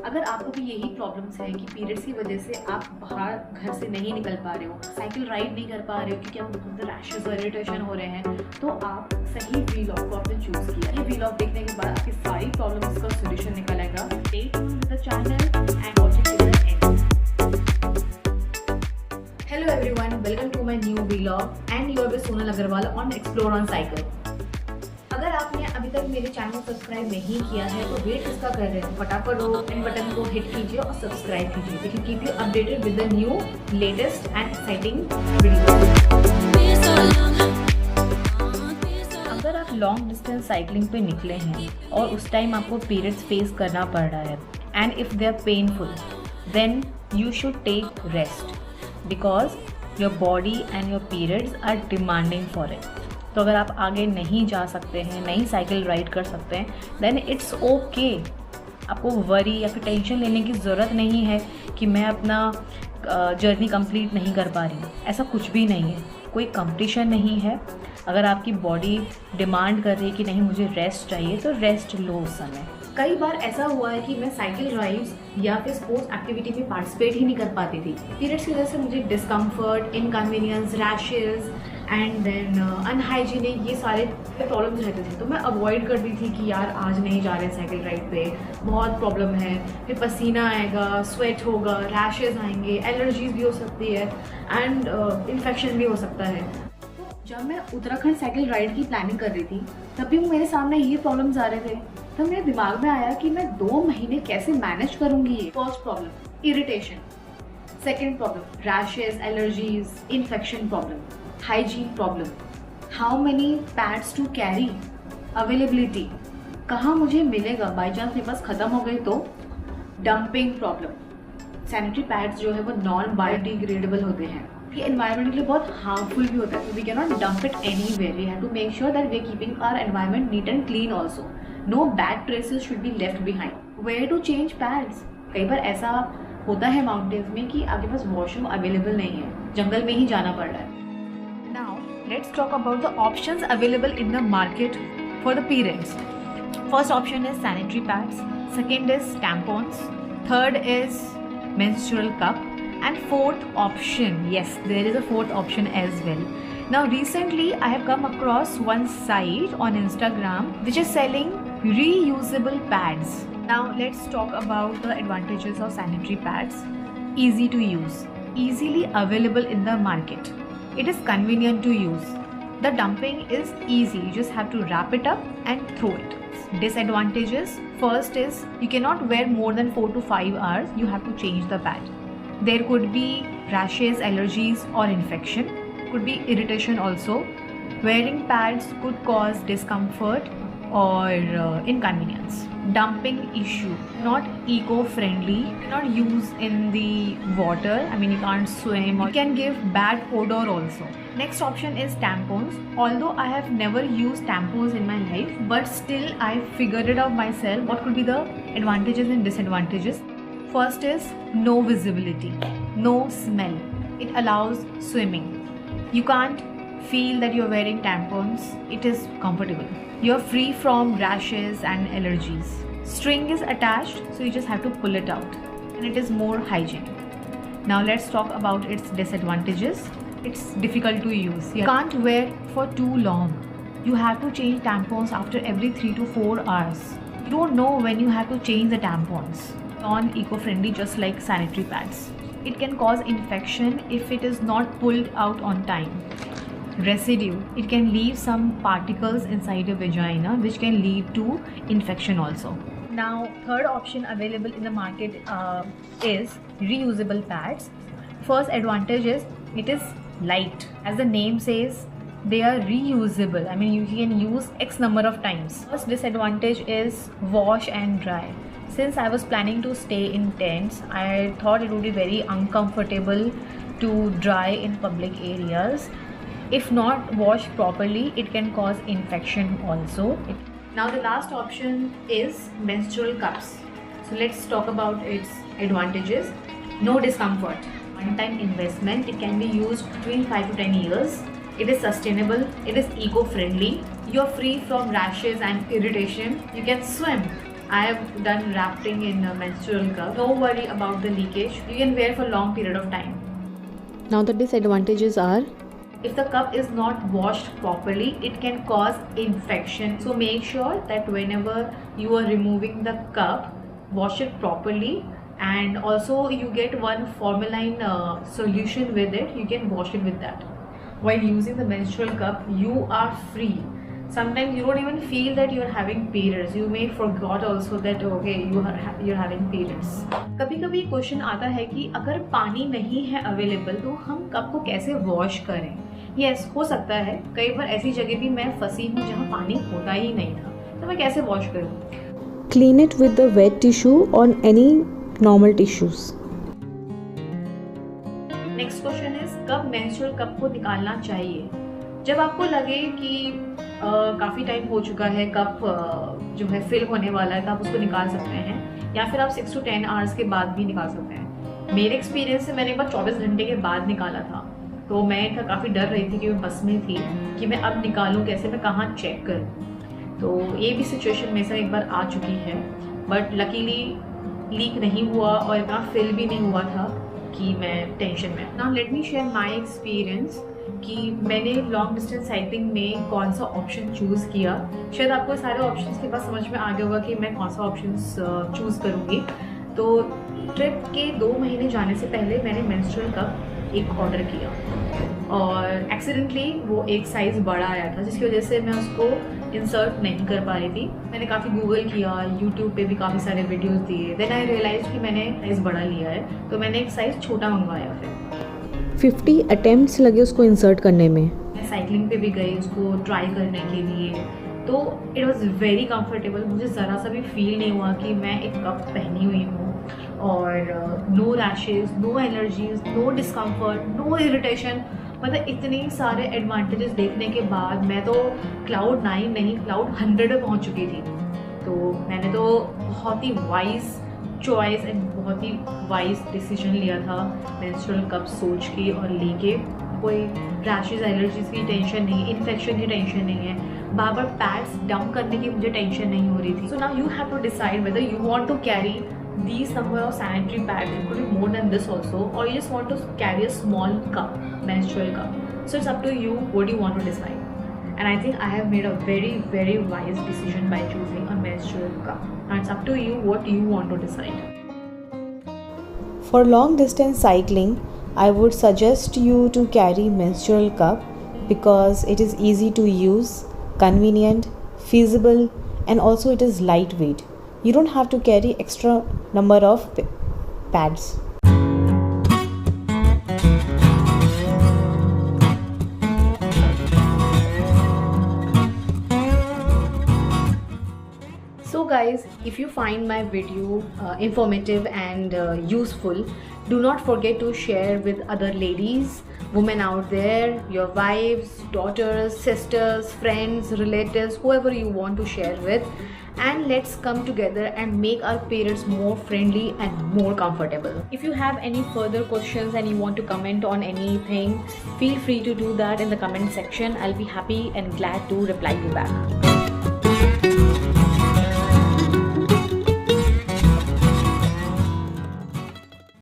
अगर आपको भी यही प्रॉब्लम्स है कि पीरियड्स की वजह से आप बाहर घर से नहीं निकल पा रहे हो, साइकिल राइड नहीं कर पा रहे हो क्योंकि आपको रैशेस और इरिटेशन हो रहे हैं, तो आप सही व्लॉग को आपने चूज किया। ये व्लॉग देखने के बाद आपकी सारी प्रॉब्लम्स का सॉल्यूशन निकल आएगा। Stay tuned with the channel and watch it till the end. Hello everyone, welcome to my new vlog and you are with Sonal Agarwal on explore on cycle. अगर आपने अभी तक मेरे चैनल को सब्सक्राइब नहीं किया है तो वेट किसका कर रहे हैं, फटाफट वो एंड बटन को हिट कीजिए और सब्सक्राइब कीजिए। We can keep you updated with the new latest and exciting videos. अगर आप लॉन्ग डिस्टेंस साइकिलिंग पे निकले हैं और उस टाइम आपको पीरियड्स फेस करना पड़ रहा है and if they are painful, then you should take rest because your body and your periods are demanding for it. तो अगर आप आगे नहीं जा सकते हैं, नहीं साइकिल राइड कर सकते हैं, देन इट्स ओके। आपको वरी या फिर टेंशन लेने की ज़रूरत नहीं है कि मैं अपना जर्नी कंप्लीट नहीं कर पा रही हूँ। ऐसा कुछ भी नहीं है, कोई कंपटीशन नहीं है। अगर आपकी बॉडी डिमांड कर रही है कि नहीं मुझे रेस्ट चाहिए, तो रेस्ट लो उस समय। कई बार ऐसा हुआ है कि मैं साइकिल राइड्स या फिर स्पोर्ट्स एक्टिविटी में पार्टिसिपेट ही नहीं कर पाती थी। पीरियड्स की वजह से मुझे discomfort, inconvenience, rashes and then unhygienic, ये सारे प्रॉब्लम्स रहते थे। तो मैं अवॉइड करती थी कि यार आज नहीं जा रहे साइकिल राइड पे, बहुत प्रॉब्लम है, फिर पसीना आएगा, स्वेट होगा, रैशेज़ आएंगे, एलर्जीज भी हो सकती है एंड इन्फेक्शन भी हो सकता है। जब मैं उत्तराखंड साइकिल राइड की प्लानिंग कर रही थी तब भी मेरे सामने ये प्रॉब्लम्स आ रहे थे। तब मेरे दिमाग में आया कि मैं 2 महीने कैसे मैनेज करूंगी। ये first problem irritation, second problem rashes, allergies, infection problem, hygiene problem, how many pads to carry, availability, कहाँ मुझे मिलेगा, बाई चांस मेरे पास खत्म हो गए तो, डंपिंग प्रॉब्लम। सैनिटरी पैड्स जो है वो नॉन बायोडिग्रेडेबल होते हैं, ये एनवायरनमेंट के लिए बहुत हार्मफुल भी होता है, तो we can not dump it anywhere. We have to make sure that we are keeping our environment neat and clean also. No bad traces should be left behind. Where to change pads, कई बार ऐसा होता है mountains में कि आपके पास washroom available नहीं है, जंगल में ही जाना पड़ रहा है। Now let's talk about the options available in the market for the periods. First option is sanitary pads, second is tampons, third is menstrual cup, and fourth option, yes, there is a fourth option as well. Now recently I have come across one site on Instagram which is selling reusable pads. Now let's talk about the advantages of sanitary pads. Easy to use, easily available in the market, it is convenient to use, the dumping is easy, you just have to wrap it up and throw it. Disadvantages, first is you cannot wear more than 4 to 5 hours, you have to change the pad. There could be rashes, allergies or infection, could be irritation also. Wearing pads could cause discomfort or inconvenience. Dumping issue, not eco-friendly, cannot use in the water, I mean you can't swim, or it can give bad odor also. Next option is tampons. Although I have never used tampons in my life, but still I figured it out myself what could be the advantages and disadvantages. First is no visibility, no smell, it allows swimming, you can't feel that you're wearing tampons, it is comfortable, you're free from rashes and allergies. String is attached, so you just have to pull it out, and it is more hygienic. Now let's talk about its disadvantages. It's difficult to use, you can't wear for too long, you have to change tampons after every 3 to 4 hours, you don't know when you have to change the tampons. Non-eco-friendly, just like sanitary pads. It can cause infection if it is not pulled out on time. Residue, it can leave some particles inside your vagina which can lead to infection also. Now third option available in the market is reusable pads. First advantage is it is light. As the name says, they are reusable, I mean you can use X number of times. First disadvantage is wash and dry. Since I was planning to stay in tents, I thought it would be very uncomfortable to dry in public areas. If not washed properly, it can cause infection also. Now the last option is menstrual cups. So let's talk about its advantages. No discomfort, one-time investment, it can be used between 5 to 10 years. It is sustainable, it is eco-friendly, you're free from rashes and irritation, you can swim. I have done wrapping in a menstrual cup. No worry about the leakage. You can wear for a long period of time. Now the disadvantages are, if the cup is not washed properly, it can cause infection. So make sure that whenever you are removing the cup, wash it properly. And also you get one formalin solution with it. You can wash it with that. While using the menstrual cup, you are free. Sometimes you don't even feel that you're having periods. You may forgot also that okay, you're having periods. कभी कभी question आता है कि अगर पानी नहीं है available तो हम कप को कैसे वॉश करें. यस, हो सकता है. कई बार ऐसी जगह भी मैं फंसी हूँ जहाँ पानी होता ही नहीं था, तो मैं कैसे वॉश करूँ. clean it with the wet tissue on any normal tissues. Next question is, कब मेंस्ट्रुअल कप को निकालना चाहिए. जब आपको लगे कि काफ़ी टाइम हो चुका है, कप जो है फिल होने वाला है, तो आप उसको निकाल सकते हैं. या फिर आप 6 to 10 आवर्स के बाद भी निकाल सकते हैं. मेरे एक्सपीरियंस से मैंने एक बार 24 घंटे के बाद निकाला था. तो मैं काफ़ी डर रही थी कि मैं बस में थी कि मैं अब निकालूं कैसे, मैं कहाँ चेक करूं. तो ये भी सिचुएशन मेरे साथ एक बार आ चुकी है. बट लकीली लीक नहीं हुआ और इतना फिल भी नहीं हुआ था कि मैं टेंशन में. Now let me share my experience कि मैंने लॉन्ग डिस्टेंस साइकिलिंग में कौन सा ऑप्शन चूज़ किया. शायद आपको सारे ऑप्शंस के बाद समझ में आ गया होगा कि मैं कौन सा ऑप्शन चूज़ करूँगी. तो ट्रिप के 2 महीने जाने से पहले मैंने मेंस्ट्रुअल कप एक ऑर्डर किया और एक्सीडेंटली वो एक साइज़ बड़ा आया था, जिसकी वजह से मैं उसको इंसर्ट नहीं कर पा रही थी. मैंने काफ़ी गूगल किया, यूट्यूब पे भी काफ़ी सारे वीडियोस दिए. देन आई रियलाइज कि मैंने साइज़ बड़ा लिया है, तो मैंने एक साइज़ छोटा मंगवाया. फिर 50 अटेम्प्ट्स लगे उसको इंसर्ट करने में. मैं साइकिलिंग पे भी गई उसको ट्राई करने के लिए, तो इट वॉज़ वेरी कंफर्टेबल. मुझे ज़रा सा भी फील नहीं हुआ कि मैं एक कप पहनी हुई हूँ. और no rashes, no allergies, no discomfort, no irritation. मतलब इतने सारे एडवांटेजेस देखने के बाद मैं तो क्लाउड 9 नहीं, क्लाउड 100 पे पहुँच चुकी थी. तो मैंने तो बहुत ही वाइज चॉइस एंड बहुत ही वाइज डिसीजन लिया था. मेंस्ट्रुअल कप सोच के और लेके. कोई रैशेज, एलर्जीज की टेंशन नहीं, इन्फेक्शन की टेंशन नहीं है, बार बार पैड्स डंप करने की मुझे टेंशन नहीं हो रही थी. So now you have to decide whether you want to carry these number of sanitary pads. It could be more than this also, or you just want to carry a small cup, menstrual cup. So it's up to you what you want to decide. And I think I have made a very, very wise decision by choosing a menstrual cup. And it's up to you what you want to decide. For long distance cycling, I would suggest you to carry menstrual cup because it is easy to use, convenient, feasible, and also it is lightweight. You don't have to carry extra number of pads. So guys, if you find my video informative and useful, do not forget to share with other ladies, women out there, your wives, daughters, sisters, friends, relatives, whoever you want to share with. And let's come together and make our periods more friendly and more comfortable. If you have any further questions and you want to comment on anything, feel free to do that in the comment section. I'll be happy and glad to reply you back.